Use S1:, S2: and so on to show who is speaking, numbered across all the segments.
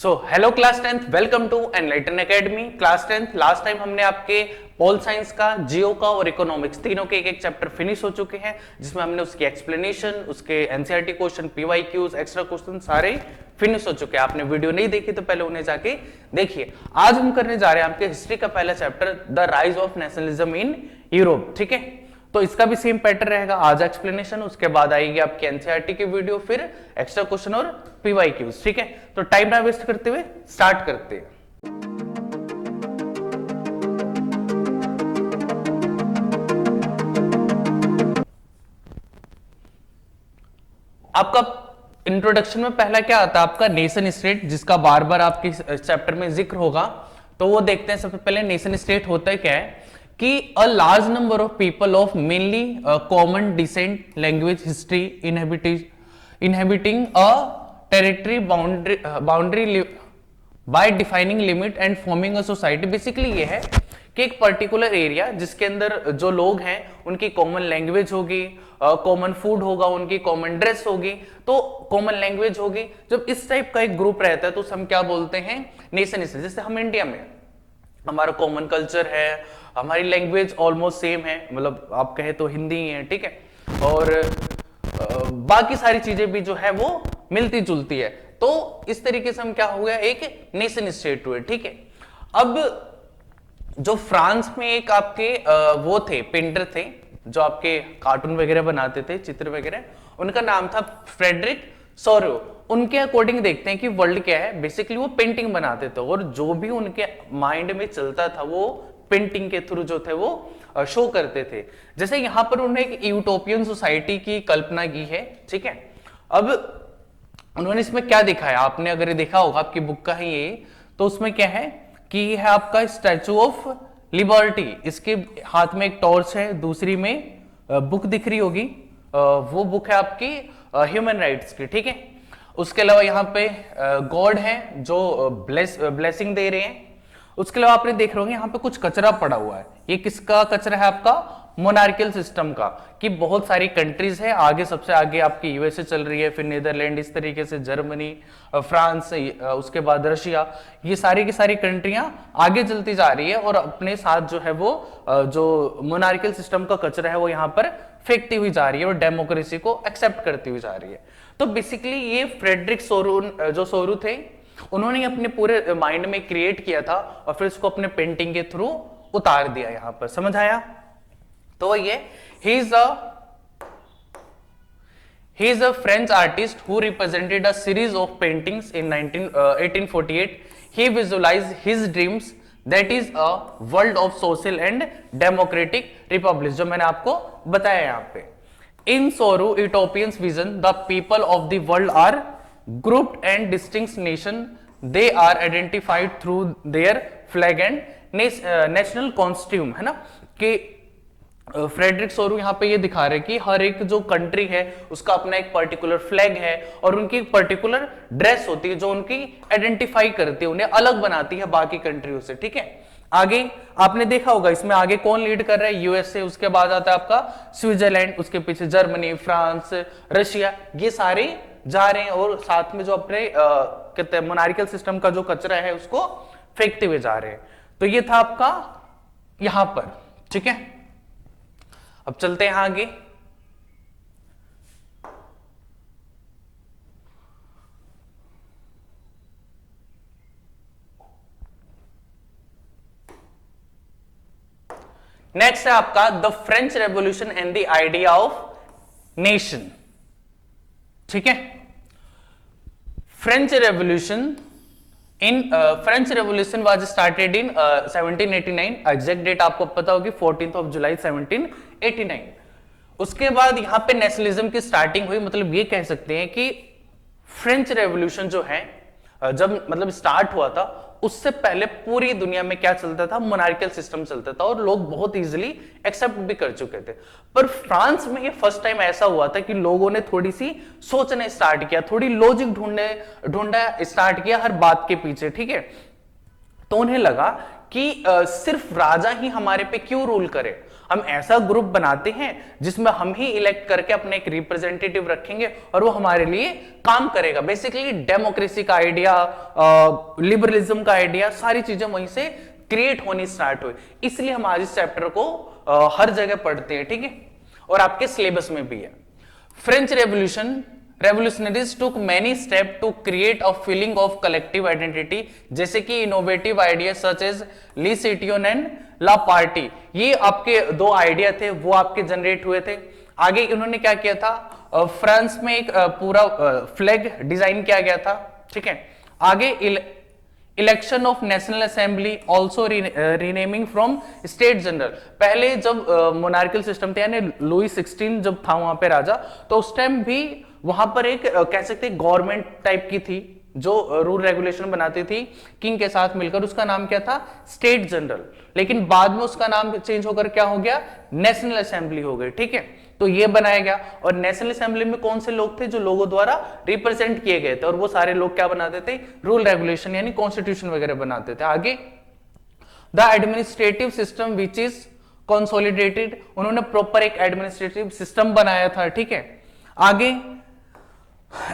S1: Hello class 10th, welcome to enlighten academy. Class 10th last time हमने आपके pol science का, जियो का और इकोनॉमिक्स तीनों के एक चैप्टर फिनिश हो चुके हैं, जिसमें हमने उसकी एक्सप्लेनेशन, उसके NCERT question, PYQs, extra question सारे फिनिश हो चुके हैं। आपने वीडियो नहीं देखी तो पहले उन्हें जाके देखिए। आज हम करने जा रहे हैं आपके हिस्ट्री का पहला chapter, the rise of nationalism in Europe. ठीक है, तो इसका भी सेम पैटर्न रहेगा। आज एक्सप्लेनेशन, उसके बाद आएगी आपकी एनसीईआरटी की वीडियो, फिर एक्स्ट्रा क्वेश्चन और पीवाईक्यूज। ठीक है, तो टाइम ना वेस्ट करते हुए स्टार्ट करते हैं। आपका इंट्रोडक्शन में पहला क्या आता है? आपका नेशन स्टेट, जिसका बार बार आपके चैप्टर में जिक्र होगा। तो वो देखते हैं। सबसे पहले नेशन स्टेट होता है क्या है कि a large number of people of mainly common descent, language, history, inhabiting a territory boundary by defining limit and forming a society. Basically ये है कि एक पर्टिकुलर एरिया जिसके अंदर जो लोग हैं उनकी कॉमन लैंग्वेज होगी, कॉमन फूड होगा, उनकी कॉमन ड्रेस होगी, तो कॉमन लैंग्वेज होगी। जब इस टाइप का एक ग्रुप रहता है तो हम क्या बोलते हैं? Nation state. जैसे हम इंडिया में हमारा कॉमन कल्चर है, हमारी लैंग्वेज ऑलमोस्ट सेम है, मतलब आप कहे तो हिंदी ही है। ठीक है, और बाकी सारी चीजें भी जो है वो मिलती जुलती है। तो इस तरीके से हम क्या हो गया, एक नेशन स्टेट हुए। ठीक है, अब जो फ्रांस में एक आपके वो थे, पेंटर थे, जो आपके कार्टून वगैरह बनाते थे, चित्र वगैरह, उनका नाम था फ्रेडरिक सोरो। उनके अकॉर्डिंग देखते हैं कि वर्ल्ड क्या है। बेसिकली वो पेंटिंग बनाते थे और जो भी उनके माइंड में चलता था वो पेंटिंग के थ्रू जो थे वो शो करते थे। जैसे यहां पर उन्होंने एक यूटोपियन सोसाइटी की कल्पना की है। ठीक है, अब उन्होंने इसमें क्या दिखाया, आपने अगर देखा होगा, आपकी बुक का है ये, तो उसमें क्या है कि ये है आपका स्टैचू ऑफ लिबर्टी। इसके हाथ में एक टॉर्च है, दूसरी में बुक दिख रही होगी, वो बुक है आपकी ह्यूमन राइट्स की। ठीक है, उसके अलावा यहाँ पे गॉड है जो ब्लेसिंग दे रहे हैं। उसके अलावा आपने देख रहे होंगे यहाँ पे कुछ कचरा पड़ा हुआ है। ये किसका कचरा है? आपका मोनार्कियल सिस्टम का, कि बहुत सारी कंट्रीज है, आगे सबसे आगे आपकी यूएसए चल रही है, फिर नीदरलैंड, इस तरीके से जर्मनी, फ्रांस, उसके बाद रशिया, ये सारी की सारी कंट्रियां आगे चलती जा रही है और अपने साथ जो है वो जो मोनार्कियल सिस्टम का कचरा है वो यहाँ पर फेंकती हुई जा रही है और डेमोक्रेसी को एक्सेप्ट करती हुई जा रही है। तो बेसिकली ये फ्रेडरिक सोरू थे, उन्होंने अपने पूरे माइंड में क्रिएट किया था और फिर उसको अपने पेंटिंग के थ्रू उतार दिया। यहां पर समझ आया? तो ये he is a French artist who represented a series of paintings in 1848। He visualised his dreams that is a world of social and democratic Republic, जो मैंने आपको बताया यहां पे। In Soru Utopian's vision, the people of the world are grouped and distinct nation. They are identified through their flag and national costume, है ना? कि Frederick सोरू यहाँ पे ये दिखा रहे कि हर एक जो कंट्री है उसका अपना एक पर्टिकुलर फ्लैग है और उनकी एक पर्टिकुलर ड्रेस होती है जो उनकी आइडेंटिफाई करती है, उन्हें अलग बनाती है बाकी कंट्रियों से। ठीक है, आगे आपने देखा होगा इसमें आगे कौन लीड कर रहा है? यूएसए, उसके बाद आता है आपका स्विट्जरलैंड, उसके पीछे जर्मनी, फ्रांस, रशिया, ये सारे जा रहे हैं और साथ में जो अपने कहते हैं मोनार्कियल सिस्टम का जो कचरा है उसको फेंकते हुए जा रहे हैं। तो ये था आपका यहां पर। ठीक है, अब चलते हैं आगे। नेक्स्ट है आपका the French revolution and the idea of nation. ठीक है, French revolution was started in 1789। Exact date आपको पता होगी, 14 जुलाई 1789। उसके बाद यहां पे नेशनलिज्म की स्टार्टिंग हुई। मतलब ये कह सकते हैं कि फ्रेंच रेवोल्यूशन जो है जब मतलब स्टार्ट हुआ था, उससे पहले पूरी दुनिया में क्या चलता था? मोनार्कियल सिस्टम चलता था और लोग बहुत इजीली एक्सेप्ट भी कर चुके थे। पर फ्रांस में ये फर्स्ट टाइम ऐसा हुआ था कि लोगों ने थोड़ी सी सोचना स्टार्ट किया, थोड़ी लॉजिक ढूंढना स्टार्ट किया हर बात के पीछे। ठीक है, तो उन्हें लगा कि सिर्फ राजा ही हमारे पे क्यों रूल करे, हम ऐसा ग्रुप बनाते हैं जिसमें हम ही इलेक्ट करके अपने एक रिप्रेजेंटेटिव रखेंगे और वो हमारे लिए काम करेगा। बेसिकली डेमोक्रेसी का आइडिया, लिबरलिज्म का आइडिया, सारी चीजें वहीं से क्रिएट होनी स्टार्ट हुई। इसलिए हम आज इस चैप्टर को हर जगह पढ़ते हैं, ठीक है, और आपके सिलेबस में भी है। French revolution, revolutionaries took many steps to create a feeling of collective identity, जैसे कि innovative idea such as le citoyen and la पार्टी। ये आपके दो आइडिया थे, वो आपके जनरेट हुए थे। आगे इन्होंने क्या किया था, फ्रांस में एक पूरा फ्लैग डिजाइन किया गया था, ठीक है। आगे election of national assembly, also renaming from state general. पहले जब मोनार्कियल सिस्टम थे, यानी लुई 16 जब था वहां पे राजा, तो उस टाइम भी वहां पर एक कह सकते गवर्नमेंट टाइप की थी जो रूल रेगुलेशन बनाती थी किंग के साथ मिलकर। उसका नाम क्या था, स्टेट जनरल। लेकिन बाद में उसका नाम चेंज होकर क्या हो गया, नेशनल असेंबली हो गई, ठीक है। तो ये बनाया गया, और नेशनल असेंबली में कौन से लोग थे, जो लोगों द्वारा रिप्रेजेंट किए गए थे, और वो सारे लोग क्या बनाते थे, रूल रेगुलेशन यानी कॉन्स्टिट्यूशन वगैरह बनाते थे। आगे the administrative system which is consolidated, उन्होंने प्रॉपर एक एडमिनिस्ट्रेटिव सिस्टम बनाया था, ठीक है। आगे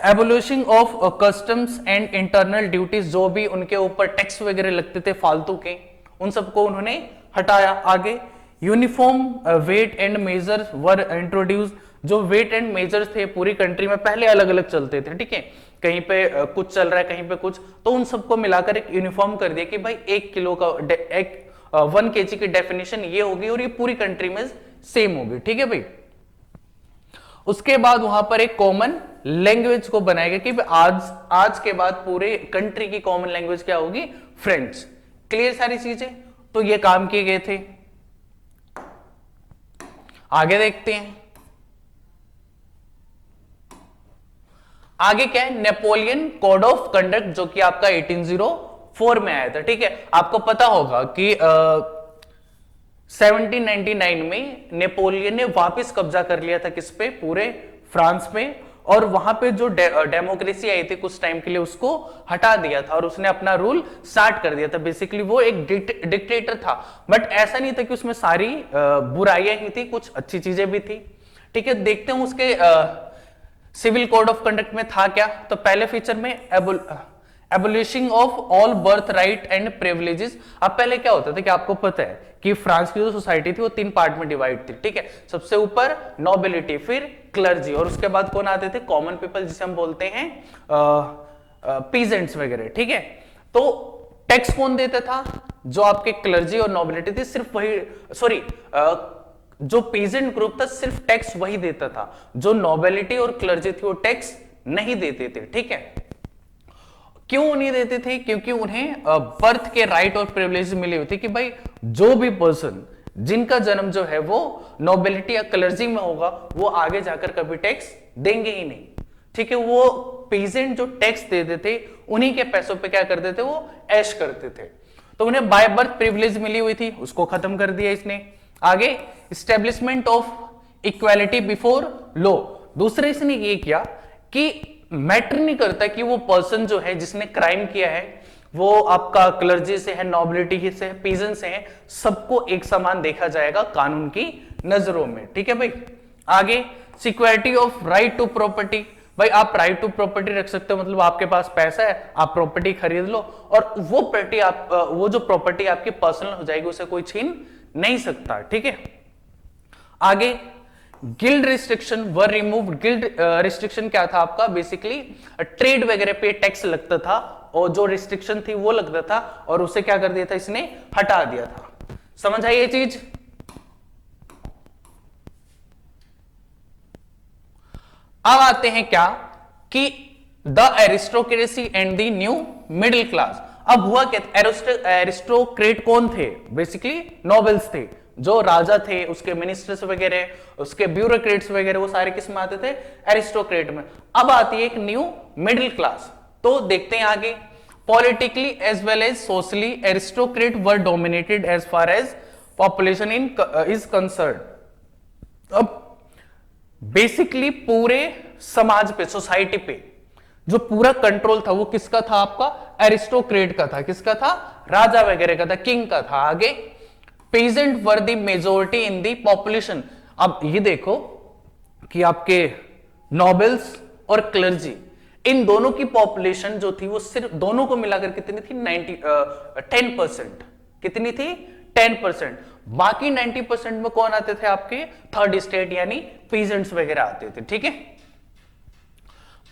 S1: abolishing of customs and internal duties, जो भी उनके ऊपर टैक्स वगैरह लगते थे फालतू के, उन सबको उन्होंने हटाया। आगे uniform weight and measure were introduce, जो वेट एंड मेजर्स थे पूरी कंट्री में पहले अलग अलग चलते थे, ठीक है, कहीं पे कुछ चल रहा है कहीं पे कुछ, तो उन सबको मिलाकर एक यूनिफॉर्म कर दिया कि भाई 1 किलो का 1 kg की डेफिनेशन ये होगी और ये पूरी कंट्री में सेम होगी, ठीक है भाई। उसके बाद वहां पर एक कॉमन लैंग्वेज को बनाया गया कि आज के बाद पूरे कंट्री की कॉमन लैंग्वेज क्या होगी, फ्रेंच। क्लियर सारी चीजें, तो ये काम किए गए थे। आगे देखते हैं, आगे क्या है, नेपोलियन कोड ऑफ कंडक्ट, जो कि आपका 1804 में आया था, ठीक है। आपको पता होगा कि 1799 में नेपोलियन ने वापस कब्जा कर लिया था किस पे, पूरे फ्रांस में, और वहां पे जो डेमोक्रेसी आई थी कुछ टाइम के लिए उसको हटा दिया था और उसने अपना रूल स्टार्ट कर दिया था। बेसिकली वो एक डिक्टेटर था, बट ऐसा नहीं था कि उसमें सारी बुराइयां ही थी, कुछ अच्छी चीजें भी थी, ठीक है। देखते हैं उसके सिविल कोड ऑफ कंडक्ट में था क्या। तो पहले फीचर में abolishing of all birth right and privileges. अब पहले क्या होता था कि आपको पता है कि फ्रांस की जो सोसाइटी थी वो 3 पार्ट में डिवाइड थी, ठीक है। सबसे ऊपर नोबिलिटी, फिर क्लर्जी, और उसके बाद कौन आते थे, कॉमन पीपल, जिसे हम बोलते हैं पीजेंट्स वगैरह, ठीक है। तो टैक्स कौन देता था, जो आपके क्लर्जी और नोबिलिटी थी, सिर्फ वही, सॉरी, जो पीजेंट ग्रुप था सिर्फ टैक्स वही देता था, जो नोबिलिटी और क्लर्जी थी वो टैक्स नहीं देते थे, ठीक है। क्यों नहीं देते थे, क्योंकि उन्हें बर्थ के राइट और प्रिविलेज मिले हुए थे कि भाई जो भी पर्सन जिनका जन्म जो है वो नोबिलिटी या क्लर्जी में होगा वो आगे जाकर कभी टैक्स देंगे ही नहीं, ठीक है। वो पीजेंट जो टैक्स देते थे उन्हीं के पैसों पे क्या करते थे, वो ऐश करते थे। तो उन्हें बाय बर्थ प्रिविलेज मिली हुई थी, उसको खत्म कर दिया इसने। आगे establishment of equality before law, दूसरे इसने ये किया कि मैटर नहीं करता कि वो पर्सन जो है जिसने क्राइम किया है वो आपका क्लर्जी से है, नोबिलिटी से है, पीजेंट से है, सबको एक समान देखा जाएगा कानून की नजरों में, ठीक है भाई। आगे security of right to property, भाई आप राइट टू प्रॉपर्टी रख सकते हो, मतलब आपके पास पैसा है आप प्रॉपर्टी खरीद लो और वो प्रॉपर्टी वो जो प्रॉपर्टी आपकी पर्सनल हो जाएगी उसे कोई छीन नहीं सकता, ठीक है। आगे गिल्ड रिस्ट्रिक्शन वर रिमूव्ड। गिल्ड रिस्ट्रिक्शन क्या था आपका, बेसिकली ट्रेड वगैरह पे टैक्स लगता था और जो रिस्ट्रिक्शन थी वो लगता था और उसे क्या कर दिया था, इसने हटा दिया था। समझ आई ये चीज। अब आते हैं क्या कि the aristocracy and the new middle class. अब हुआ क्या, एरिस्टोक्रेट कौन थे, बेसिकली नोबल्स थे, जो राजा थे, उसके मिनिस्टर्स वगैरह, उसके ब्यूरोक्रेट्स वगैरह, वो सारे किस में आते थे, एरिस्टोक्रेट में। अब आती है एक न्यू मिडिल क्लास, तो देखते हैं आगे। Politically as well as socially aristocrat were dominated as far as population is concern. अब बेसिकली पूरे समाज पे, सोसाइटी पे जो पूरा कंट्रोल था वो किसका था, आपका एरिस्टोक्रेट का था। किसका था, राजा वगैरह का था, किंग का था। आगे peasant were the majority in the population. अब ये देखो कि आपके नोबल्स और क्लर्जी, इन दोनों की पॉपुलेशन जो थी वो सिर्फ दोनों को मिलाकर कितनी थी 10%। कितनी थी 10%। बाकी 90% में कौन आते थे आपके थर्ड स्टेट यानी पीजेंट्स वगैरह आते थे, ठीक है।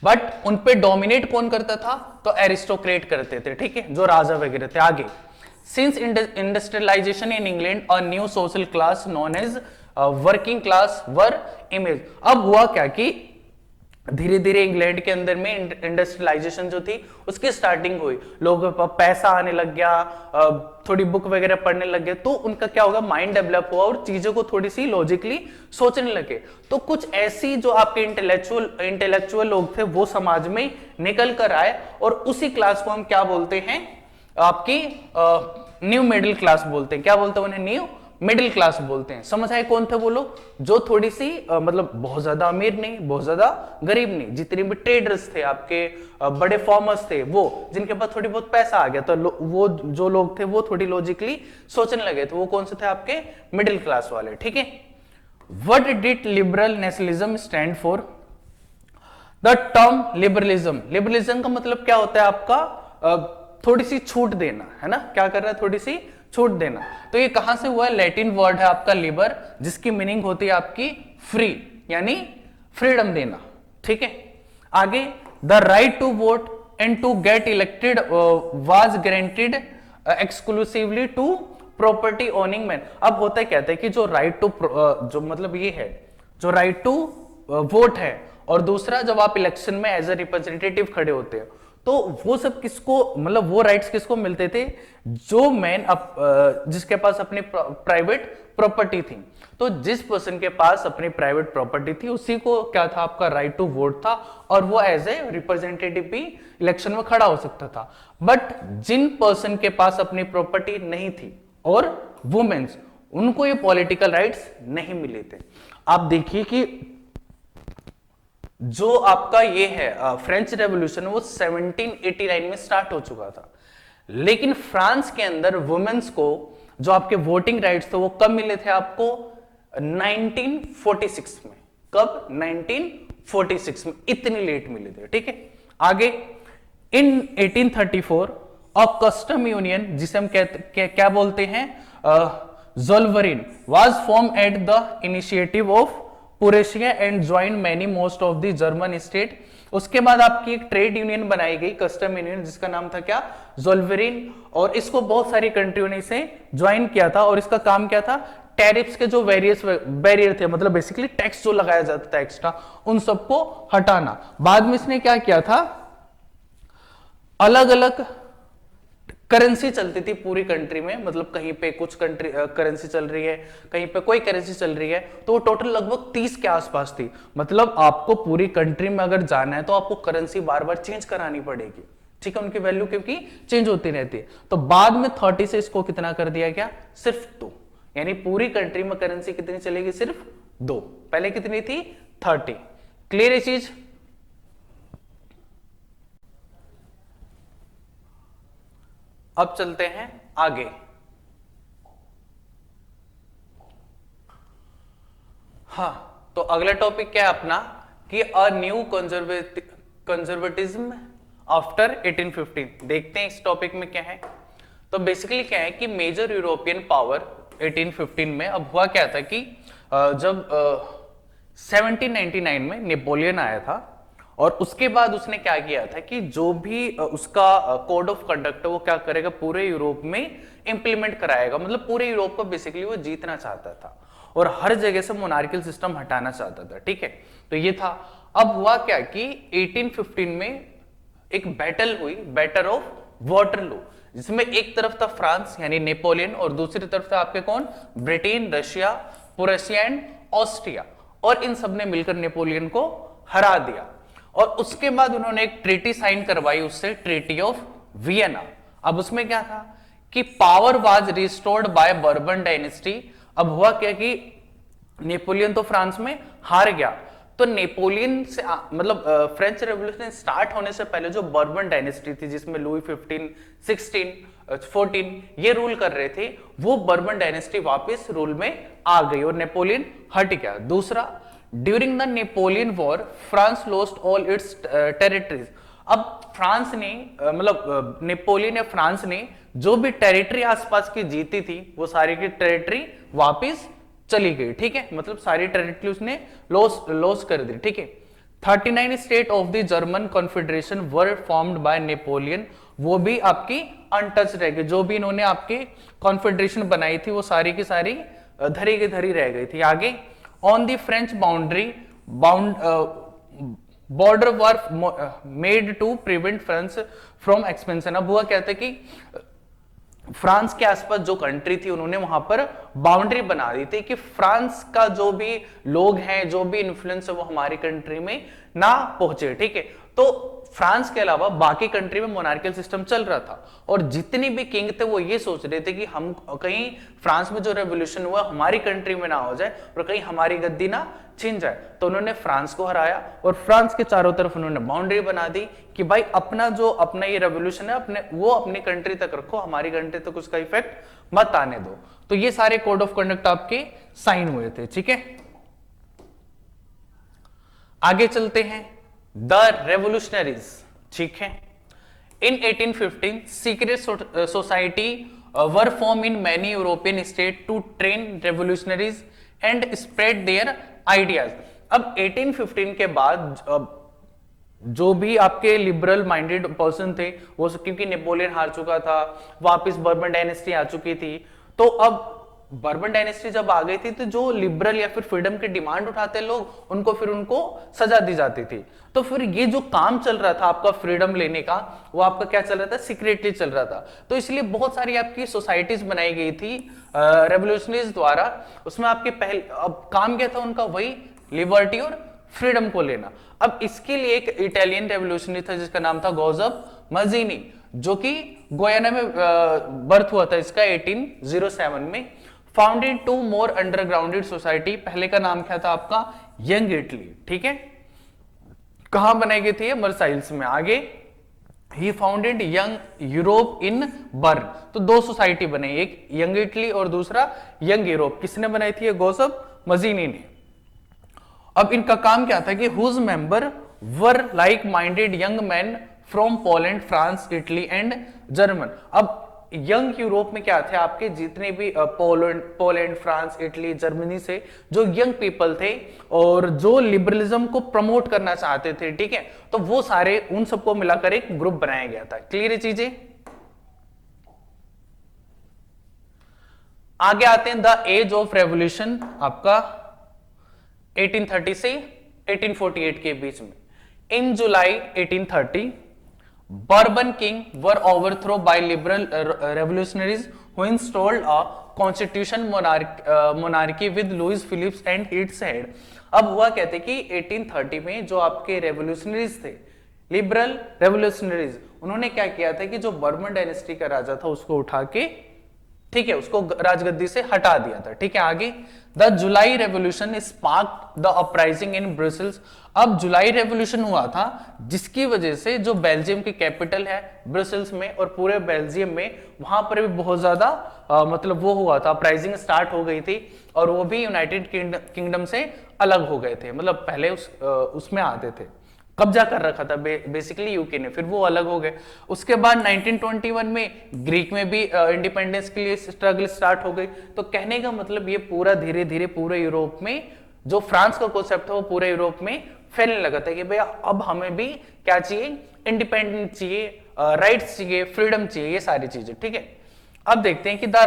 S1: बट उन पे डोमिनेट कौन करता था, तो एरिस्टोक्रेट करते थे, ठीक है, जो राजा वगैरह थे। आगे, since industrialisation in England a new social class known as working class were emerge. अब हुआ क्या कि धीरे धीरे इंग्लैंड के अंदर में इंडस्ट्रियलाइजेशन जो थी उसकी स्टार्टिंग हुई, लोगों पर पैसा आने लग गया, थोड़ी बुक वगैरह पढ़ने लग गए, तो उनका क्या होगा, माइंड डेवलप हुआ और चीजों को थोड़ी सी लॉजिकली सोचने लगे। तो कुछ ऐसी जो आपके इंटेलेक्चुअल लोग थे वो समाज में निकल कर आए, और उसी क्लास को हम क्या बोलते हैं, आपकी न्यू मिडिल क्लास बोलते हैं। क्या बोलते हैं उन्हें, न्यू मिडिल क्लास बोलते हैं। समझ आए कौन थे वो लोग, जो थोड़ी सी मतलब बहुत ज्यादा अमीर नहीं, बहुत ज्यादा गरीब नहीं, जितने भी ट्रेडर्स थे आपके, बड़े फार्मर्स थे, वो जिनके पास थोड़ी बहुत पैसा आ गया, तो वो जो लोग थे वो थोड़ी लॉजिकली सोचने लगे, तो वो कौन से थे आपके मिडिल क्लास वाले, ठीक है। What did liberal nationalism stand for. The term liberalism, liberalism का मतलब क्या होता है आपका थोड़ी सी छूट देना, है ना, क्या कर रहा है, थोड़ी सी छूट देना। तो ये कहां से हुआ है, लैटिन वर्ड है आपका लिबर, जिसकी मीनिंग होती है आपकी फ्री, यानी फ्रीडम देना, ठीक है। आगे, the right to vote and to get elected was granted exclusively to property owning man. अब होता है, कहते हैं कि जो राइट टू जो मतलब ये है, जो राइट टू वोट है, और दूसरा जब आप इलेक्शन में एज ए रिप्रेजेंटेटिव खड़े होते हैं, तो वो सब किसको, मतलब वो राइट्स किसको मिलते थे, जो मैन जिसके पास अपनी प्राइवेट प्रॉपर्टी थी। तो जिस पर्सन के पास अपनी प्राइवेट प्रॉपर्टी थी उसी को क्या था, आपका राइट टू वोट था, और वो एज ए रिप्रेजेंटेटिव भी इलेक्शन में खड़ा हो सकता था। बट जिन पर्सन के पास अपनी प्रॉपर्टी नहीं थी और वुमेन्स, उनको ये पॉलिटिकल राइट्स नहीं मिले थे। आप देखिए कि जो आपका ये है फ्रेंच रेवोल्यूशन, वो 1789 में स्टार्ट हो चुका था, लेकिन फ्रांस के अंदर वुमेन्स को जो आपके वोटिंग राइट्स थे वो कब मिले थे आपको, 1946 में। कब, 1946 में, इतनी लेट मिले थे, ठीक है। आगे, इन 1834 अ कस्टम यूनियन, जिसे हम क्या बोलते हैं, Zollverein, was formed at the initiative of Prussia and join many most of the German state. उसके बाद आपकी एक ट्रेड यूनियन बनाई गई, कस्टम यूनियन, जिसका नाम था क्या, ज़ोल्वरिन, और इसको बहुत सारी कंट्रियों ने इसे ज्वाइन किया था। और इसका काम क्या था, टैरिफ्स के जो वेरियस बैरियर थे, मतलब बेसिकली टैक्स जो लगाया जाता था एक्स्ट्रा, उन सबको हटाना। बाद में इसने क्या किया था, अलग अलग करेंसी चलती थी पूरी कंट्री में, मतलब कहीं पे कुछ कंट्री करेंसी चल रही है, कहीं पे कोई करेंसी चल रही है, तो वो टोटल लगभग 30 के आसपास थी। मतलब आपको पूरी कंट्री में अगर जाना है तो आपको करेंसी बार बार चेंज करानी पड़ेगी, ठीक है, उनकी वैल्यू क्योंकि चेंज होती रहती है। तो बाद में 30 से इसको कितना कर दिया गया, सिर्फ 2, यानी पूरी कंट्री में करेंसी कितनी चलेगी, सिर्फ 2। पहले कितनी थी, 30। क्लियर है चीज। अब चलते हैं आगे। हाँ, तो अगला टॉपिक क्या है अपना, कि अ न्यू कंजर्वेटिज्म आफ्टर 1815। देखते हैं इस टॉपिक में क्या है। तो बेसिकली क्या है कि मेजर यूरोपियन पावर 1815 में, अब हुआ क्या था कि जब 1799 में नेपोलियन आया था, और उसके बाद उसने क्या किया था कि जो भी उसका कोड ऑफ कंडक्ट है वो क्या करेगा, पूरे यूरोप में इंप्लीमेंट कराएगा। मतलब पूरे यूरोप को बेसिकली वो जीतना चाहता था और हर जगह से मोनार्कियल सिस्टम हटाना चाहता था, ठीक है। तो ये था। अब हुआ क्या कि 1815 में एक बैटल हुई, बैटल ऑफ वाटरलू, जिसमें एक तरफ था फ्रांस यानी नेपोलियन, और दूसरी तरफ था आपके कौन, Britain, Russia, Prussia and Austria, और इन सब ने मिलकर नेपोलियन को हरा दिया। और उसके बाद उन्होंने एक ट्रीटी साइन करवाई उससे, ट्रीटी ऑफ वियना। अब उसमें क्या था कि power was restored bye bourbon dynasty. अब हुआ क्या कि नेपोलियन तो फ्रांस में हार गया, तो नेपोलियन से मतलब फ्रेंच रेवोल्यूशन स्टार्ट होने से पहले जो बर्बन डायनेस्टी थी जिसमें लुई 15, 16, 14 ये रूल कर रहे थे, वो बर्बन डायनेस्टी वापस रूल में आ गई और नेपोलियन हट गया। दूसरा, during the Napoleon war France lost all it's territories. अब फ्रांस ने मतलब नेपोलियन या फ्रांस ने जो भी टेरिटरी आसपास की जीती थी वो सारी की टेरिटरी वापस चली गई, ठीक है, मतलब सारी टेरिटरी उसने लॉस कर दी, ठीक है। 39 state of the German confederation were formed by Napoleon, वो भी आपकी अनटच रह गई, जो भी इन्होंने आपकी कॉन्फेडरेशन बनाई थी वो सारी की सारी धरी की धरी रह गई थी। आगे, on the French boundary border were made to prevent France from expansion. अब हुआ क्या था कि फ्रांस के आसपास जो कंट्री थी उन्होंने वहां पर बाउंड्री बना दी थी कि फ्रांस का जो भी लोग हैं, जो भी इन्फ्लुएंस है वो हमारी कंट्री में ना पहुंचे, ठीक है। तो फ्रांस के अलावा बाकी कंट्री में मोनार्कियल सिस्टम चल रहा था और जितने भी किंग थे वो ये सोच रहे थे कि हम कहीं फ्रांस में जो रेवोल्यूशन हुआ हमारी कंट्री में ना हो जाए और कहीं हमारी गद्दी ना छिन जाए। तो उन्होंने फ्रांस को हराया और फ्रांस के चारों तरफ उन्होंने बाउंड्री बना दी कि भाई अपना ये रेवोल्यूशन है वो अपनी कंट्री तक रखो, हमारी कंट्री तक उसका इफेक्ट मत आने दो। तो ये सारे कोड ऑफ कंडक्ट आपके साइन हुए थे, ठीक है। आगे चलते हैं, द रेवोल्यूशनरीज, ठीक है। In 1815 secret society were form in many European state to train revolutionaries and spread their ideas. अब 1815 के बाद जो भी आपके लिबरल माइंडेड पर्सन थे वो, क्योंकि नेपोलियन हार चुका था, वापस बर्बन डायनेस्टी आ चुकी थी, तो अब बर्बन डायनेस्टी जब आ गई थी तो जो लिबरल या फिर फ्रीडम की डिमांड उठाते लोग उनको सजा दी जाती थी। तो फिर ये जो काम चल रहा था आपका फ्रीडम लेने का, वो आपका क्या चल रहा था, सीक्रेटली चल रहा था। तो इसलिए बहुत सारी आपकी सोसाइटीज बनाई गई थी रेवोल्यूशनरीज द्वारा। उसमें आपके पहले अब काम क्या था उनका, वही लिबर्टी और फ्रीडम को लेना। अब इसके लिए एक इटालियन रेवोल्यूशनरी था जिसका नाम था गौज़ब मजीनी, जो कि गोयाना में बर्थ हुआ था इसका 1807 में। Founded to more undergrounded society, पहले का नाम क्या था आपका, यंग इटली, ठीक है। कहां बनाई गई थी, मर्साइल्स में। आगे, he founded Young Europe in Berne, तो दो सोसाइटी बनी, एक यंग इटली और दूसरा यंग यूरोप। किसने बनाई थी, गौज़ब मजीनी ने। अब इनका काम क्या था कि whose member were like minded young man from Poland, France, Italy and German. अब यंग यूरोप में क्या थे आपके जितने भी पोलैंड, फ्रांस, इटली, जर्मनी से जो यंग पीपल थे और जो लिबरलिज्म को प्रमोट करना चाहते थे, ठीक है, तो वो सारे उन सबको मिलाकर एक ग्रुप बनाया गया था। क्लियर है चीजें। आगे आते हैं, द एज ऑफ रेवोल्यूशन आपका 1830 से 1848 के बीच में। इन जुलाई 1830 Bourbon king were overthrown by liberal revolutionaries who installed a constitution monarchy with Louis Philippe and its head। अब हुआ कहते कि 1830 में जो आपके रेवोल्यूशनरीज थे, लिबरल रेवोल्यूशनरीज, उन्होंने क्या किया था कि जो बर्बन डायनेस्टी का राजा था उसको उठा के, ठीक है, उसको राजगद्दी से हटा दिया था, ठीक है। आगे, the July revolution sparked the uprising in Brussels. अब जुलाई रेवोल्यूशन हुआ था जिसकी वजह से जो बेल्जियम की कैपिटल है ब्रसेल्स में और पूरे बेल्जियम में, वहां पर भी बहुत ज्यादा मतलब वो हुआ था, अपराइजिंग स्टार्ट हो गई थी और वो भी यूनाइटेड किंगडम से अलग हो गए थे, मतलब पहले उसमें आते थे, कब्जा कर रखा था बेसिकली यूके ने, फिर वो अलग हो गए। उसके बाद 1921 में ग्रीक में भी इंडिपेंडेंस के लिए स्ट्रगल स्टार्ट हो गई। तो कहने का मतलब ये पूरा धीरे धीरे पूरे यूरोप में जो फ्रांस का कॉन्सेप्ट है वो पूरे यूरोप में फैलने लगा था कि भैया अब हमें भी क्या चाहिए, इंडिपेंडेंस चाहिए, राइट्स चाहिए, फ्रीडम चाहिए, ये सारी चीजें, ठीक है। अब देखते हैं कि the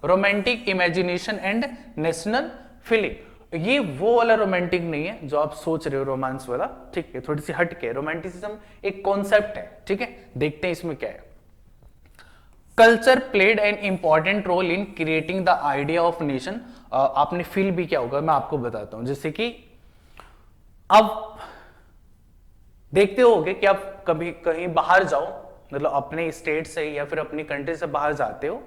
S1: romantic imagination and national feeling, ये वो वाला रोमांटिक नहीं है जो आप सोच रहे हो रोमांस वाला, ठीक है, थोड़ी सी हट के। रोमांटिसिज्म एक कॉन्सेप्ट है, ठीक है, देखते हैं इसमें क्या है। Culture played an important role in creating the idea of nation. आपने फील भी क्या होगा मैं आपको बताता हूं, जैसे कि अब देखते होगे कि आप कभी कहीं बाहर जाओ, मतलब अपने स्टेट से या फिर अपनी कंट्री से बाहर जाते हो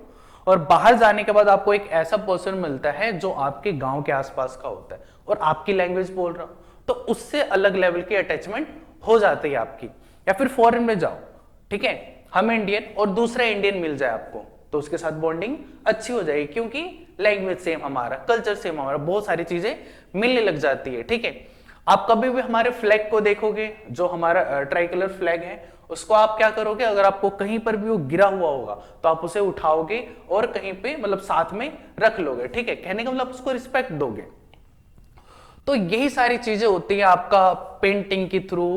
S1: और बाहर जाने के बाद आपको एक ऐसा पर्सन मिलता है जो आपके गांव के आसपास का होता है और आपकी लैंग्वेज बोल रहा हूं, तो उससे अलग लेवल की अटैचमेंट हो जाती है आपकी। या फिर फॉरेन में जाओ, ठीक है, हम इंडियन और दूसरा इंडियन मिल जाए आपको, तो उसके साथ बॉन्डिंग अच्छी हो जाएगी, क्योंकि लैंग्वेज सेम हमारा, कल्चर सेम हमारा, बहुत सारी चीजें मिलने लग जाती है, ठीक है। आप कभी भी हमारे फ्लैग को देखोगे, जो हमारा ट्राई कलर फ्लैग है, उसको आप क्या करोगे, अगर आपको कहीं पर भी वो गिरा हुआ होगा तो आप उसे उठाओगे और कहीं पे मतलब साथ में रख लोगे, ठीक है, कहने का मतलब उसको रिस्पेक्ट दोगे। तो यही सारी चीजें होती है आपका पेंटिंग के थ्रू,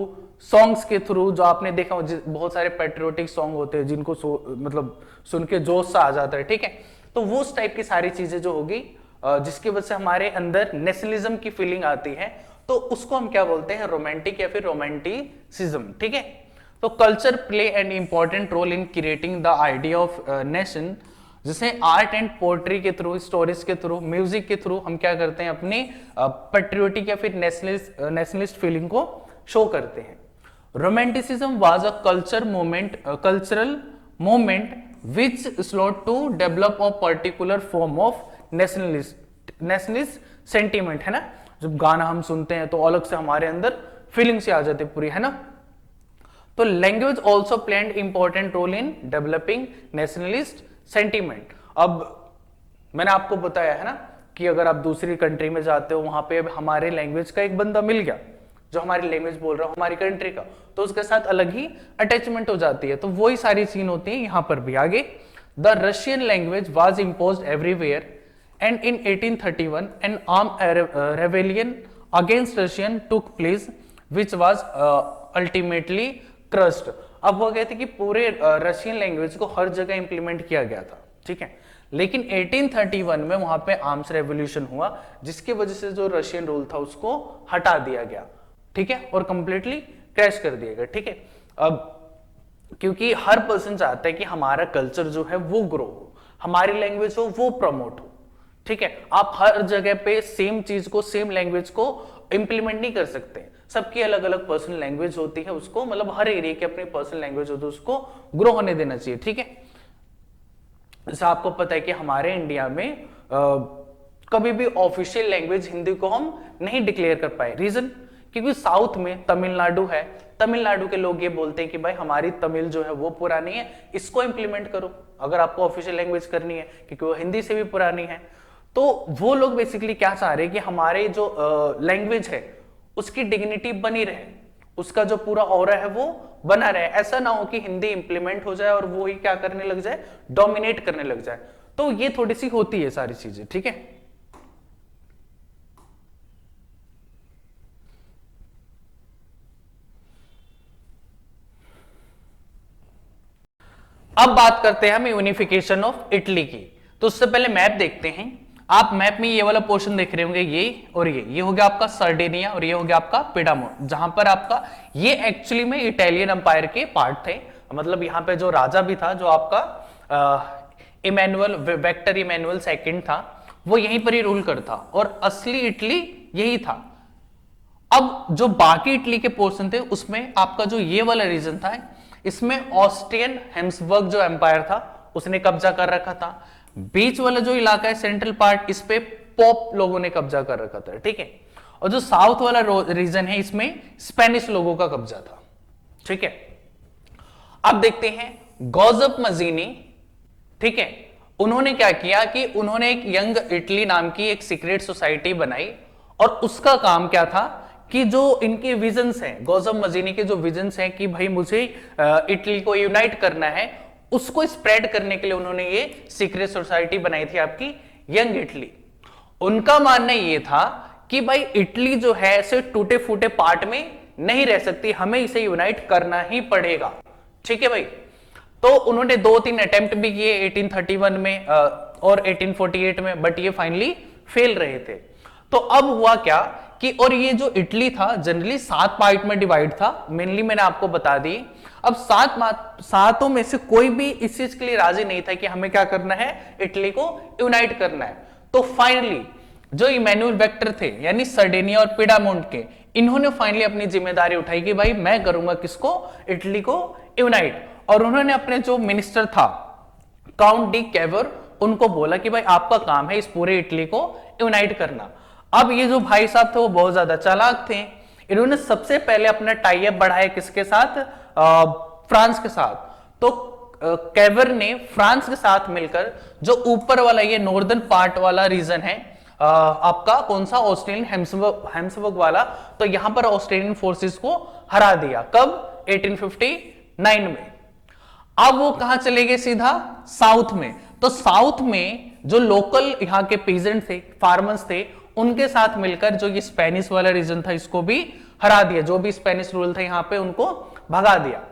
S1: सॉन्ग्स के थ्रू, जो आपने देखा बहुत सारे पेट्रियोटिक सॉन्ग होते हैं जिनको मतलब सुन के जोश सा आ जाता है, ठीक है। तो वो उस टाइप की सारी चीजें जो होगी जिसकी वजह से हमारे अंदर नेशनलिज्म की फीलिंग आती है, तो उसको हम क्या बोलते हैं, रोमांटिक या फिर रोमांटिसिज्म, ठीक है। तो culture play an important role in creating the idea of nation, जिसे आर्ट एंड पोएट्री के थ्रू, स्टोरीज के थ्रू, म्यूजिक के थ्रू हम क्या करते हैं, अपनी पेट्रियोटिक या फिर नेशनलिस्ट फीलिंग को शो करते हैं। Romanticism was a cultural movement which slowed to develop a particular form of nationalist sentiment, है ना। जब गाना हम सुनते हैं तो अलग से हमारे अंदर फीलिंग से आ जाती पूरी, है ना। तो language also played important role in developing nationalist sentiment. अब मैंने आपको बताया है ना कि अगर आप दूसरी कंट्री में जाते हो, वहां पे हमारे लैंग्वेज का एक बंदा मिल गया जो हमारी लैंग्वेज बोल रहा हो, हमारी कंट्री का, तो उसके साथ अलग ही अटैचमेंट हो जाती है। तो वही सारी सीन होती है यहां पर भी। आगे, the Russian language was imposed everywhere and in 1831 N armed rebellion against Russian took place which was ultimately crossed. अब वो कहते कि पूरे रशियन लैंग्वेज को हर जगह इंप्लीमेंट किया गया था, ठीक है, लेकिन 1831 में वहां पे आर्म्स रेवोल्यूशन हुआ, जिसकी वजह से जो रशियन रूल था उसको हटा दिया गया, ठीक है, और कंप्लीटली क्रैश कर दिया गया, ठीक है। अब क्योंकि हर पर्सन चाहता है कि हमारा कल्चर जो है वो ग्रो हो, हमारी लैंग्वेज हो वो प्रमोट हो, ठीक है। आप हर जगह पे सेम चीज को, सेम लैंग्वेज को इंप्लीमेंट नहीं कर सकते, सबकी अलग अलग पर्सनल लैंग्वेज होती है, उसको मतलब हर एरिया की अपनी पर्सनल लैंग्वेज होती है, उसको ग्रो होने देना चाहिए, ठीक है। जैसा आपको पता है कि हमारे इंडिया में कभी भी ऑफिशियल लैंग्वेज हिंदी को हम नहीं डिक्लेयर कर पाए। रीजन, क्योंकि साउथ में तमिलनाडु है, तमिलनाडु के लोग ये बोलते हैं कि भाई हमारी तमिल जो है वो पुरानी है, इसको इंप्लीमेंट करो अगर आपको ऑफिशियल लैंग्वेज करनी है, क्योंकि वो हिंदी से भी पुरानी है। तो वो लोग बेसिकली क्या चाह रहे हैं कि हमारे जो लैंग्वेज है उसकी डिग्निटी बनी रहे, उसका जो पूरा ऑरा है वो बना रहे। ऐसा ना हो कि हिंदी इंप्लीमेंट हो जाए और वो ही क्या करने लग जाए, डोमिनेट करने लग जाए। तो ये थोड़ी सी होती है सारी चीजें, ठीक है। अब बात करते हैं हम यूनिफिकेशन ऑफ इटली की। तो उससे पहले मैप देखते हैं। आप मैप में ये वाला पोर्शन देख रहे होंगे, ये और ये हो गया आपका सर्डेनिया और ये हो गया आपका पिडामोंट, जहां पर आपका ये एक्चुअली में इटालियन एम्पायर के पार्ट थे। मतलब यहाँ पे जो राजा भी था, जो आपका इमैनुअल, वेक्टर इमैनुअल सेकंड था, वो यहीं पर ही रूल करता और असली इटली यही था। अब जो बाकी इटली के पोर्शन थे उसमें आपका जो ये वाला रीजन था, इसमें ऑस्ट्रियन हेम्सबर्ग जो एम्पायर था उसने कब्जा कर रखा था। बीच वाला जो इलाका है सेंट्रल पार्ट, इस पे पोप लोगों ने कब्जा कर रखा था, ठीक है। और जो साउथ वाला रीजन है इसमें स्पेनिश लोगों का कब्जा था, ठीक है। अब देखते हैं गौजप मजीनी, ठीक है, उन्होंने क्या किया कि उन्होंने एक यंग इटली नाम की एक सीक्रेट सोसाइटी बनाई और उसका काम क्या था कि जो इनके विजन्स हैं, गौजम मजीनी के जो विजन्स हैं कि भाई मुझे इटली को यूनाइट करना है, उसको स्प्रेड करने के लिए उन्होंने ये सीक्रेट सोसाइटी बनाई थी आपकी यंग इटली। उनका मानना ये था कि भाई इटली जो है ऐसे टूटे फूटे पार्ट में नहीं रह सकती, हमें इसे यूनाइट करना ही पड़ेगा, ठीक है भाई। तो उन्होंने 2-3 अटेम्प्ट भी किए 1831 में और 1848 में, बट ये फाइनली फेल रहे थे। तो अब हुआ क्या कि, और ये जो इटली था जनरली 7 पार्ट में डिवाइड था, मेनली मैंने आपको बता दी। अब 7 में से कोई भी इस चीज के लिए राजी नहीं था कि हमें क्या करना है, इटली को यूनाइट करना है। तो फाइनली जो इमैनुअल वेक्टर थे यानी सर्डेनिया और पिडामोंट के, इन्होंने फाइनली अपनी जिम्मेदारी उठाई कि भाई मैं करूंगा किसको, इटली को यूनाइट। और उन्होंने अपने जो मिनिस्टर था काउंट डी कैवर, उनको बोला कि भाई आपका काम है इस पूरे इटली को यूनाइट करना। अब ये जो भाई साहब थे वो बहुत ज्यादा चालाक थे, इन्होंने सबसे पहले अपना टाई अप बढ़ाया किसके साथ, फ्रांस के साथ। तो कैवर ने फ्रांस के साथ मिलकर जो ऊपर वाला ये नॉर्दर्न पार्ट वाला रीजन है आपका कौन सा, ऑस्ट्रेलियन हेम्सबर्ग वाला, तो यहां पर ऑस्ट्रेलियन फोर्सेस को हरा दिया। कब, 1859 में। अब वो कहां चले गए, सीधा साउथ में। तो साउथ में जो लोकल यहाँ के पेजेंट थे, फार्मर्स थे, उनके साथ मिलकर जो ये स्पेनिश वाला रीजन था इसको भी हरा दिया, जो भी स्पेनिश रूल था यहाँ पे उनको भगा दिया।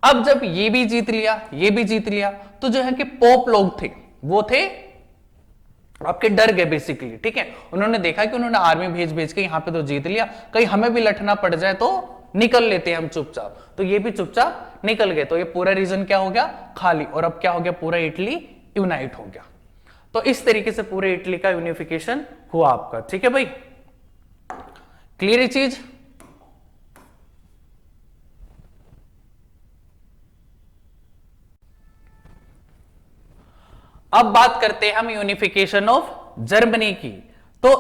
S1: अब जब ये भी जीत लिया, ये भी जीत लिया, तो जो है कि पोप लोग थे वो थे आपके डर गए बेसिकली, ठीक है। उन्होंने देखा कि उन्होंने आर्मी भेज भेज के यहाँ पे तो जीत लिया, कहीं हमें भी लठना पड़ जाए तो निकल लेते हैं हम चुपचाप, तो ये भी चुपचाप निकल गए। तो ये पूरा रीजन क्या हो गया, खाली। और अब क्या हो गया, पूरा इटली यूनाइट हो गया। तो इस तरीके से पूरे इटली का यूनिफिकेशन हुआ आपका, ठीक है भाई, क्लियर है चीज। अब बात करते हैं हम यूनिफिकेशन ऑफ जर्मनी की, तो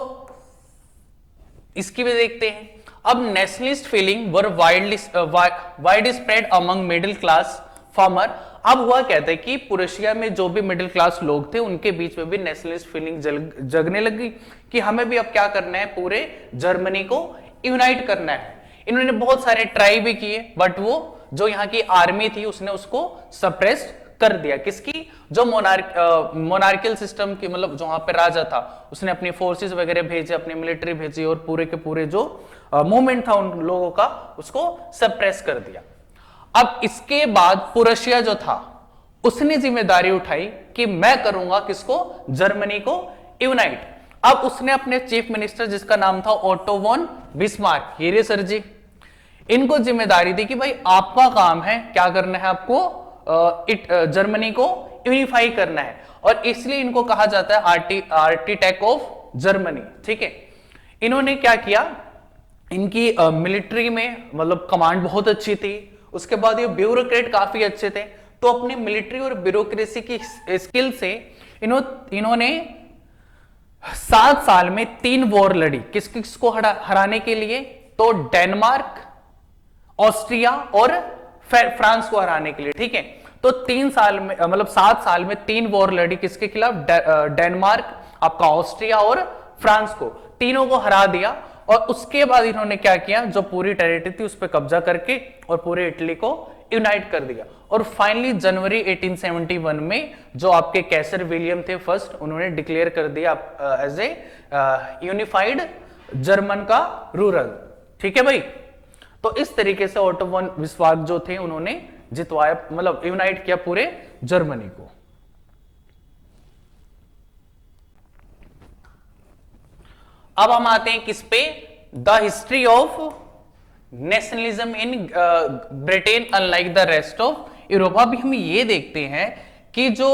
S1: इसकी भी देखते हैं। अब nationalist feeling were widespread among middle class farmer. अब हुआ कहते हैं कि पुरुषिया में जो भी मिडिल क्लास लोग थे उनके बीच में भी नेशनलिस्ट फीलिंग जगने लगी कि हमें भी अब क्या करना है, पूरे जर्मनी को यूनाइट करना है। इन्होंने बहुत सारे ट्राई भी किए, बट वो जो यहाँ की आर्मी थी उसने उसको सप्रेस कर दिया। किसकी, जो मोनार्कियल सिस्टम की, मतलब जो वहां पे राजा था उसने अपनी फोर्सेस वगैरह भेजे, अपनी मिलिट्री भेजी और पूरे के पूरे जो मूवमेंट था उन लोगों का उसको सप्रेस कर दिया। अब इसके बाद पुरशिया जो था उसने जिम्मेदारी उठाई कि मैं करूंगा किसको, जर्मनी को यूनाइट। अब उसने अपने चीफ मिनिस्टर जिसका नाम था ओटो वॉन बिस्मार्क, ये सर जी, इनको जिम्मेदारी दी कि भाई आपका काम है, क्या करना है आपको, जर्मनी को यूनिफाई करना है। और इसलिए इनको कहा जाता है आर्किटेक्ट ऑफ जर्मनी, ठीक है। इन्होंने क्या किया, इनकी मिलिट्री में मतलब कमांड बहुत अच्छी थी, उसके बाद ये ब्यूरोक्रेट काफी अच्छे थे, तो अपनी मिलिट्री और ब्यूरोक्रेसी की स्किल से इन्होंने 7 साल में 3 वॉर लड़ी। किस किस को हराने के लिए, तो डेनमार्क, ऑस्ट्रिया और फ्रांस को हराने के लिए, ठीक है। तो 3 साल में मतलब 7 साल में 3 वॉर लड़ी, किसके खिलाफ, डेनमार्क, आपका ऑस्ट्रिया और फ्रांस को, तीनों को हरा दिया। और उसके बाद इन्होंने क्या किया, जो पूरी टेरिटरी थी उस पर कब्जा करके और पूरे इटली को यूनाइट कर दिया। और फाइनली जनवरी 1871 में जो आपके कैसर विलियम थे फर्स्ट, उन्होंने डिक्लेयर कर दिया एज ए यूनिफाइड जर्मन का रूरल, ठीक है भाई। तो इस तरीके से ओटो वन बिस्मार्क जो थे उन्होंने जितवाया, मतलब यूनाइट किया पूरे जर्मनी को। अब हम आते हैं किस पे, the history of nationalism in Britain unlike the rest of Europe. अभी हम ये देखते हैं कि जो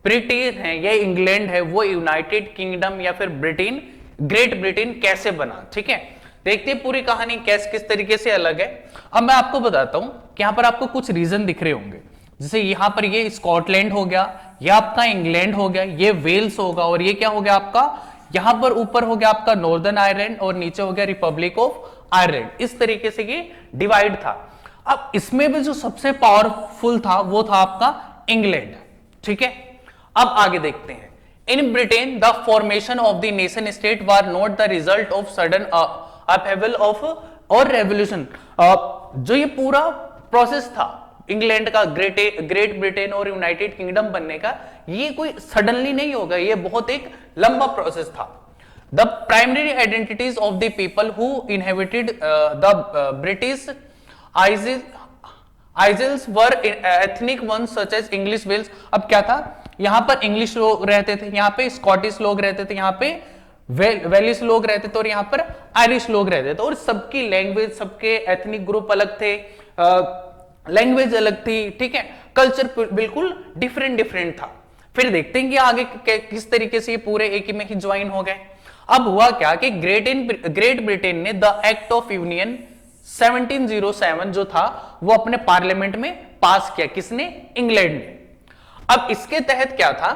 S1: ब्रिटेन है या इंग्लैंड है वो यूनाइटेड किंगडम या फिर ब्रिटेन, ग्रेट ब्रिटेन कैसे बना, ठीक है। देखते हैं पूरी कहानी किस तरीके से अलग है। अब मैं आपको बताता हूं कि यहां पर आपको कुछ रीजन दिख रहे होंगे, जैसे यहां पर ये स्कॉटलैंड हो गया, ये आपका इंग्लैंड हो गया, ये वेल्स होगा, और ये क्या हो गया आपका, यहां पर ऊपर हो गया आपका नॉर्दर्न आयरलैंड और नीचे हो गया रिपब्लिक ऑफ आयरलैंड। इस तरीके से ये डिवाइड था। अब इसमें भी जो सबसे पावरफुल था वो था आपका इंग्लैंड, ठीक है। अब आगे देखते हैं, in Britain the formation of the nation state were not the result of sudden upheaval of और रेवोल्यूशन। जो ये पूरा प्रोसेस था इंग्लैंड का ग्रेट ब्रिटेन और यूनाइटेड किंगडम बनने का, ये कोई सडनली नहीं होगा, ये बहुत एक लंबा प्रोसेस था। The primary identities of the people who inhabited the British Isles were ethnic ones such as English Welsh. अब क्या था, यहां पर इंग्लिश लोग रहते थे, यहां पे स्कॉटिश लोग रहते थे, यहां पे वेलिश लोग रहते थे और यहां पर आयरिश लोग रहते थे। और सबकी लैंग्वेज, सबके एथनिक ग्रुप अलग थे, लैंग्वेज अलग थी, ठीक है, कल्चर बिल्कुल डिफरेंट था। फिर देखते हैं कि आगे किस तरीके से ये पूरे एक ही में ही ज्वाइन हो गए। अब हुआ क्या कि ग्रेट ब्रिटेन ने द एक्ट ऑफ यूनियन 1707 जो था वो अपने पार्लियामेंट में पास किया, किसने, इंग्लैंड ने। अब इसके तहत क्या था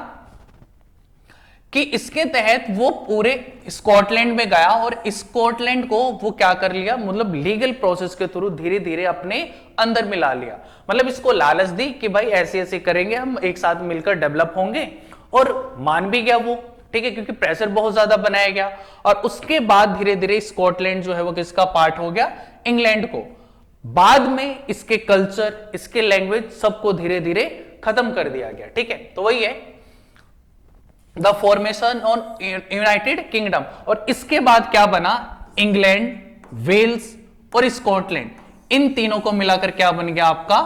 S1: कि इसके तहत वो पूरे स्कॉटलैंड में गया और स्कॉटलैंड को वो क्या कर लिया, मतलब लीगल प्रोसेस के थ्रू धीरे धीरे अपने अंदर मिला लिया। मतलब इसको लालच दी कि भाई ऐसे ऐसे करेंगे, हम एक साथ मिलकर डेवलप होंगे, और मान भी गया वो, ठीक है, क्योंकि प्रेशर बहुत ज्यादा बनाया गया। और उसके बाद धीरे धीरे स्कॉटलैंड जो है वो किसका पार्ट हो गया, इंग्लैंड को। बाद में इसके कल्चर, इसके लैंग्वेज सबको धीरे धीरे खत्म कर दिया गया, ठीक है। तो वही है the formation on United kingdom. और इसके बाद क्या बना, इंग्लैंड, वेल्स और स्कॉटलैंड, इन तीनों को मिलाकर क्या बन गया आपका,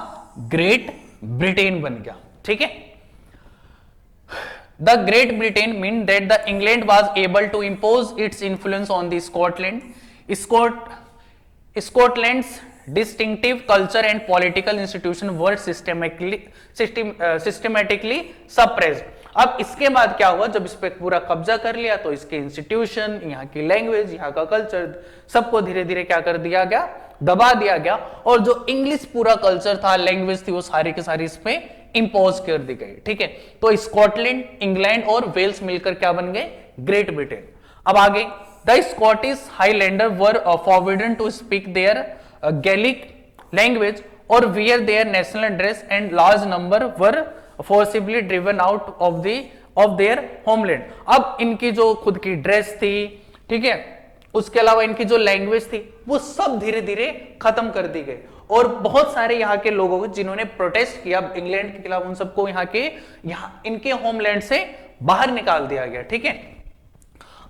S1: ग्रेट ब्रिटेन बन गया, ठीक है। The Great Britain meant that the England was able to impose its influence on the Scotland. Scotland's distinctive culture and political institution were systematically suppressed. अब इसके बाद क्या हुआ, जब इस पे पूरा कब्जा कर लिया तो इसके इंस्टीट्यूशन, यहाँ की लैंग्वेज, यहाँ का कल्चर, सबको धीरे धीरे क्या कर दिया गया, दबा दिया गया। और जो इंग्लिश पूरा कल्चर था, लैंग्वेज थी, वो सारी के सारी इसमें इंपोज कर दी गई, ठीक है। तो स्कॉटलैंड, इंग्लैंड और वेल्स मिलकर क्या बन गए, ग्रेट ब्रिटेन। अब आगे, the Scottish Highlander were forbidden to speak their Gaelic language और wear their national dress and large number were forcibly driven out of their homeland. अब इनकी जो खुद की ड्रेस थी, ठीक है, उसके अलावा इनकी जो लैंग्वेज थी, वो सब धीरे धीरे खत्म कर दी गई। और बहुत सारे यहाँ के लोगों को जिन्होंने प्रोटेस्ट किया इंग्लैंड के खिलाफ, उन सबको यहाँ इनके होमलैंड से बाहर निकाल दिया गया, ठीक है।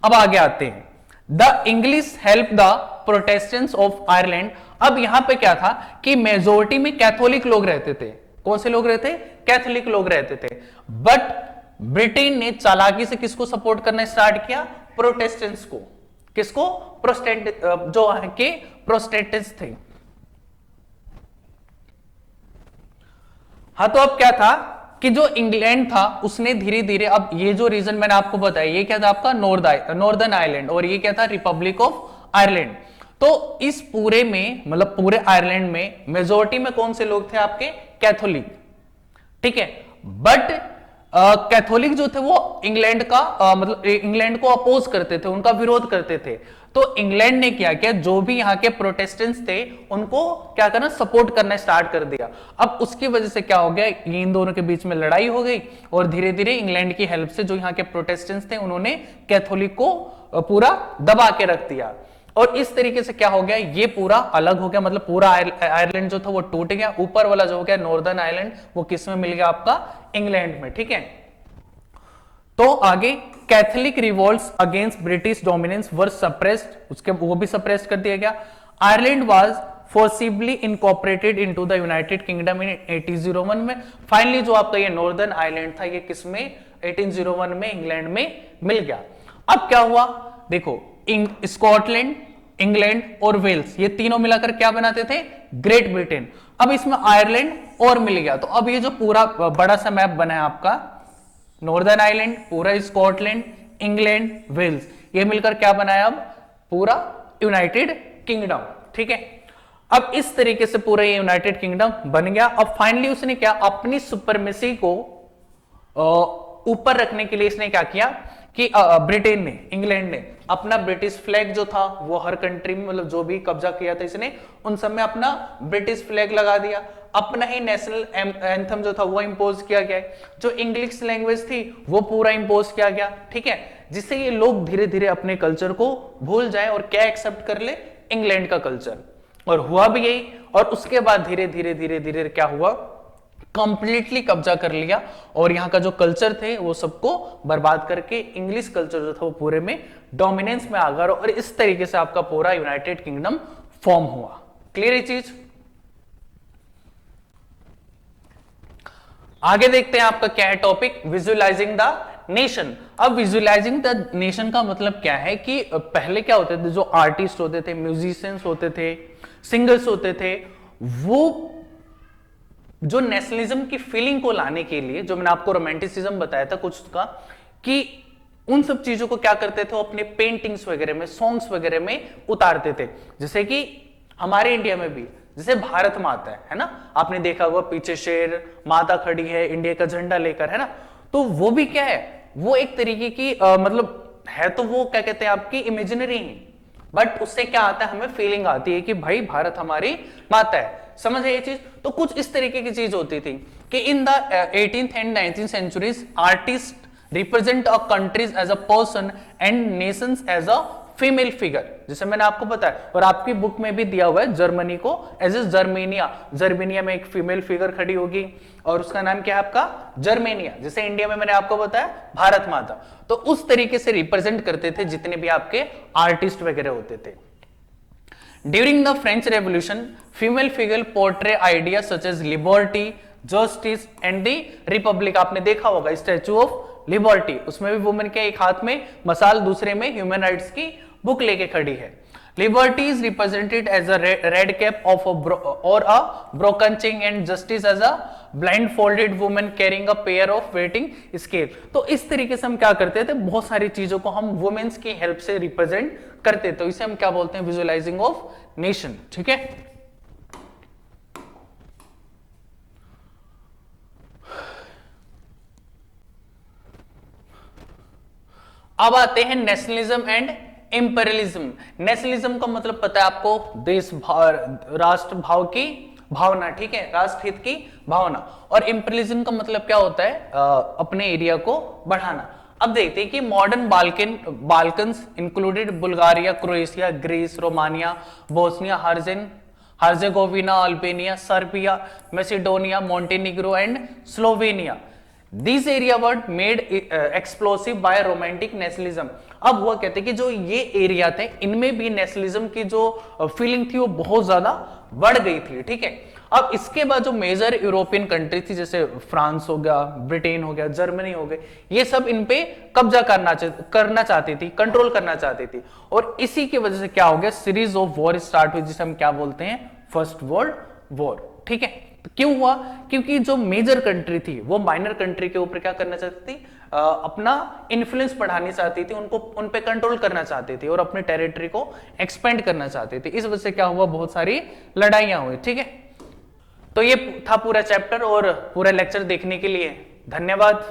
S1: अब आगे आते हैं, the English help the Protestants of Ireland. अब यहां पे क्या था कि मेजोरिटी में कैथोलिक लोग रहते थे। कौन से लोग रहते, कैथोलिक लोग रहते थे। बट ब्रिटेन ने चालाकी से किसको सपोर्ट करना स्टार्ट किया, प्रोटेस्टेंट्स को। किसको, जो के प्रोटेस्टेंट्स थे। हाँ, तो अब क्या था कि जो इंग्लैंड था उसने धीरे धीरे, अब ये जो रीजन मैंने आपको बताया, ये क्या था आपका नॉर्दर्न आयरलैंड, और ये क्या था रिपब्लिक ऑफ आयरलैंड। तो इस पूरे में, मतलब पूरे आयरलैंड में मेजोरिटी में कौन से लोग थे आपके, कैथोलिक, ठीक है। बट कैथोलिक जो थे वो इंग्लैंड का मतलब इंग्लैंड को अपोज करते थे, उनका विरोध करते थे। तो इंग्लैंड ने क्या किया, जो भी यहाँ के प्रोटेस्टेंट्स थे उनको क्या करना, सपोर्ट करना स्टार्ट कर दिया। अब उसकी वजह से क्या हो गया, इन दोनों के बीच में लड़ाई हो गई, और धीरे धीरे इंग्लैंड की हेल्प से जो यहाँ के प्रोटेस्टेंट्स थे उन्होंने कैथोलिक को पूरा दबा के रख दिया। और इस तरीके से क्या हो गया, ये पूरा अलग हो गया, मतलब पूरा आयरलैंड जो था वो टूट गया। ऊपर वाला जो हो गया नॉर्दर्न आयरलैंड, वो किस में मिल गया आपका, इंग्लैंड में, ठीक है। तो आगे, Catholic revolts against British dominance were suppressed, उसके वो भी सप्रेस कर दिया गया। Ireland was forcibly incorporated into the United Kingdom in 1801 में। फाइनली जो आपका ये नॉर्दर्न आयरलैंड था, ये किसमें, 1801 में इंग्लैंड में मिल गया। अब क्या हुआ, देखो, स्कॉटलैंड, इंग्लैंड और वेल्स, ये तीनों मिलाकर क्या बनाते थे, ग्रेट ब्रिटेन। अब इसमें आयरलैंड और मिल गया। तो अब ये जो पूरा बड़ा सा मैप बना है आपका, नॉर्दर्न आयरलैंड, पूरा स्कॉटलैंड, इंग्लैंड, वेल्स, ये मिलकर क्या बनाया, अब पूरा यूनाइटेड किंगडम, ठीक है। अब इस तरीके से पूरा ये यूनाइटेड किंगडम बन गया। अब फाइनली उसने क्या, अपनी सुपरमेसी को ऊपर रखने के लिए इसने क्या किया कि ब्रिटेन ने, इंग्लैंड ने अपना ब्रिटिश फ्लैग जो था वो हर कंट्री में, मतलब जो भी कब्जा किया था इसने, उन सब में अपना ब्रिटिश फ्लैग लगा दिया। अपना ही नेशनल एंथम जो था वो इंपोज किया गया। जो इंग्लिश लैंग्वेज थी वो पूरा इंपोज किया गया, ठीक है, जिससे ये लोग धीरे धीरे अपने कल्चर को भूल जाए और क्या एक्सेप्ट कर ले, इंग्लैंड का कल्चर। और हुआ भी यही। और उसके बाद धीरे धीरे धीरे धीरे क्या हुआ, कंप्लीटली कब्जा कर लिया और यहाँ का जो कल्चर थे वो सबको बर्बाद करके इंग्लिश कल्चर जो था वो पूरे में डोमिनेंस में आ गया। और इस तरीके से आपका पूरा यूनाइटेड किंगडम फॉर्म हुआ। क्लियर ये चीज। आगे देखते हैं आपका क्या है टॉपिक, विजुअलाइजिंग द नेशन। अब विजुअलाइजिंग द नेशन का मतलब क्या है कि पहले क्या होते थे, जो आर्टिस्ट होते थे, म्यूजिशियंस होते थे, सिंगर्स होते थे, वो जो नेशनलिज्म की फीलिंग को लाने के लिए, जो मैंने आपको रोमांटिसिज्म बताया था कुछ का, कि उन सब चीजों को क्या करते थे, अपने पेंटिंग्स वगैरह में, सॉन्ग्स वगैरह में उतारते थे। जैसे कि हमारे इंडिया में भी जैसे भारत माता है ना, आपने देखा हुआ पीछे शेर, माता खड़ी है इंडिया का झंडा लेकर, है ना। तो वो भी क्या है, वो एक तरीके की मतलब है तो वो क्या कहते हैं आपकी इमेजिनरी ही, बट उससे क्या आता है, हमें फीलिंग आती है कि भाई भारत हमारी माता है। समझ ये चीज? तो कुछ इस तरीके की चीज होती थी कि in the 18th and 19th centuries artist represent a countries as a person and nations as a female figure, जैसे मैंने आपको बताया, और आपकी बुक में भी दिया हुआ है जर्मनी को एज ए जर्मेनिया। जर्मेनिया में एक फीमेल फिगर खड़ी होगी और उसका नाम क्या है आपका जर्मेनिया। जैसे इंडिया में मैंने आपको बताया भारत माता। तो उस तरीके से रिप्रेजेंट करते थे जितने भी आपके आर्टिस्ट वगैरह होते थे। During the French revolution female figure portray idea such as liberty, justice and the republic. आपने देखा होगा स्टैचू ऑफ लिबर्टी, उसमें भी वुमेन के एक हाथ में मसाल, दूसरे में ह्यूमन राइट्स की बुक लेके खड़ी है। Liberty is represented as a red cap of और a broken chain and justice as a blindfolded woman carrying a pair of weighing scale. तो इस तरीके से हम क्या करते थे, बहुत सारी चीजों को हम वुमेन्स की हेल्प से रिप्रेजेंट करते, तो इसे हम क्या बोलते हैं, विजुअलाइजिंग ऑफ नेशन। ठीक है, अब आते हैं नेशनलिज्म एंड इंपेरियलिज्म। नेशनलिज्म का मतलब पता है आपको, देश राष्ट्र भाव की भावना, ठीक है, राष्ट्र हित की भावना। और इंपेरियलिज्म का मतलब क्या होता है, अपने एरिया को बढ़ाना। अब देखते हैं कि modern Balkans included Bulgaria, Croatia, Greece, Romania, Bosnia Herzegovina, Albania, Serbia, Macedonia, Montenegro and Slovenia. These area were made explosive by romantic nationalism। अब हुआ कहते हैं कि जो ये एरिया थे इनमें भी नेशनलिज्म की जो फीलिंग थी वो बहुत ज्यादा बढ़ गई थी। ठीक है, अब इसके बाद जो मेजर यूरोपियन कंट्री थी, जैसे फ्रांस हो गया, ब्रिटेन हो गया, जर्मनी हो गई, ये सब इन पे कब्जा करना चाहती थी, कंट्रोल करना चाहती थी। और इसी की वजह से क्या हो गया, सीरीज ऑफ वॉर स्टार्ट हुई, जिसे हम क्या बोलते हैं, फर्स्ट वर्ल्ड वॉर। ठीक है, क्यों हुआ, क्योंकि जो मेजर कंट्री थी वो माइनर कंट्री के ऊपर क्या करना चाहती थी, अपना इन्फ्लुएंस बढ़ानी चाहती थी, उनको उन पे कंट्रोल करना चाहती थी और अपने टेरिटरी को एक्सपेंड करना चाहती थी। इस वजह से क्या हुआ, बहुत सारी लड़ाइयां हुई। ठीक है, तो ये था पूरा चैप्टर, और पूरा लेक्चर देखने के लिए धन्यवाद।